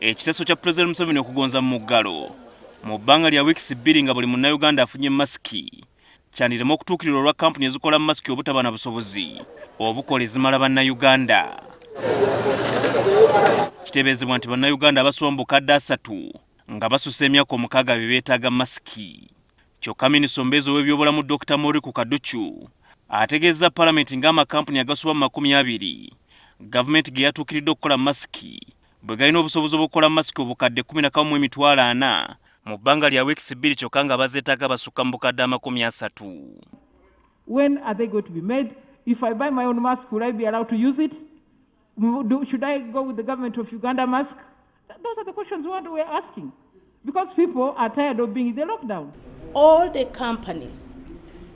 Ekiteeso kya Pulezidenti Museveni okugonza mu muggalo mu bbanga lya wiikisi 2 nga buli munnayuganda afunye masiki kyandiremu okutuukirira olwa kampuni ezikola masiki obutaba na busobozi obukola ezimala bannayuganda. Kiteeberezebwa nti bannayuganda abasoba mu bukadde 3 nga basusa emyaka 6 be beetaaga masiki. Kyokka minisita omubeezi w'ebyobulamu Dr. Moriku Kaduchu ategeeza Paalamenti ng'amakampuni agasoba mu 20 gavumenti ge yatuukiridde okukola masiki bwe galina obusobozi obukola masiki obukadde 11,400 mu bbanga lya wiikisi 2 kyokka nga abazeetaaga basukka mu bukadde 30. When are they going to be made? If I buy my own mask, will I be allowed to use it? Should I go with the government of Uganda mask? Those are the questions we're asking. Because people are tired of being in the lockdown. All the companies,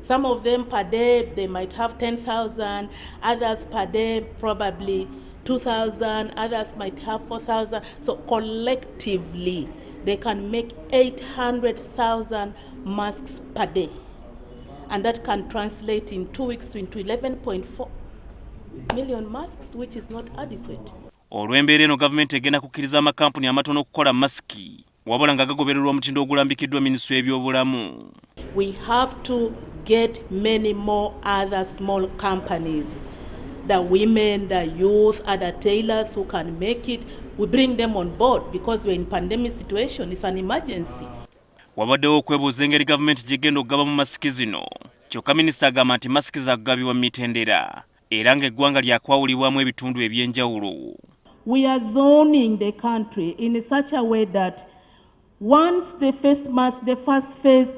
some of them per day, they might have 10,000, others per day probably 2,000, others might have 4,000. So collectively, they can make 800,000 masks per day. And that can translate in 2 weeks into 11.4 million masks, which is not adequate. Olw'embeera eno gavumenti egenda kukkiriza amakampuni amatono okukola masiki wabula nga gagobererwa omutindo ogulambikiddwa minisitule y'ebyobulamu. We have to get many more other small companies, the women, the youth, other tailors who can make it. We bring them on board because we're in pandemic situation. It's an emergency. Wabaddewo okwebuuza engeri gavumenti gy'egenda okugabamu masiki zino. Kyokka minisita agamba nti masiki za kugabibwa mu mitendera era ng'eggwanga lya kwawulwamu ebitundu eby'enjawulo. We are zoning the country in such a way that once the first phase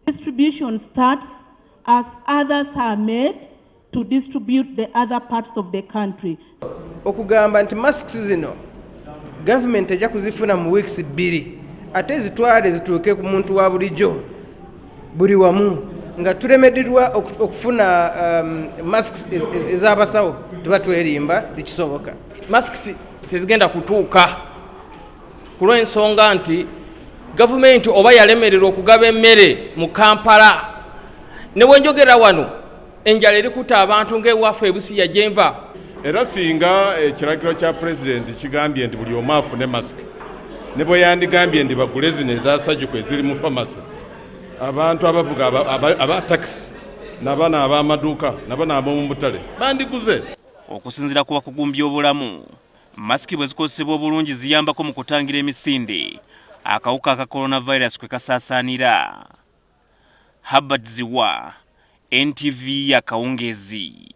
distribution starts, as others are made to distribute the other parts of the country. Okugamba nti masks zino government ejja kuzifuna mu weeks 2 ate zitwale zituuke ku muntu wa bulijjo buli wamu nga tulemeddwa okufuna masks ez'abasawo tuba twerimba tekisoboka. Masks tezigenda kutuuka kulw'ensonga nti gavumenti oba yalemererwa okugaba emmere mu Kampala. Ne bwe njogera wano enjala erikuta abantu ng'ewaffe ebusiya gyenva. Era singa ekiragiro kya Pulezidenti kigambye nti buli omu afune masiki ne bwe yandigambye nti bagule zino eza surgical eziri mu famasi, abantu abavuga aba taxi n'abaana ab'amaduuka n'abaana ab'omu butale bandiguze. Okusinziira ku bakugu mu byobulamu, masiki bwe zikozesebwa obulungi ziyambako mu kutangira emisinde akawuka aka coronavirus kwe kasaasaanira. Ziwa, NTV Akawungeezi.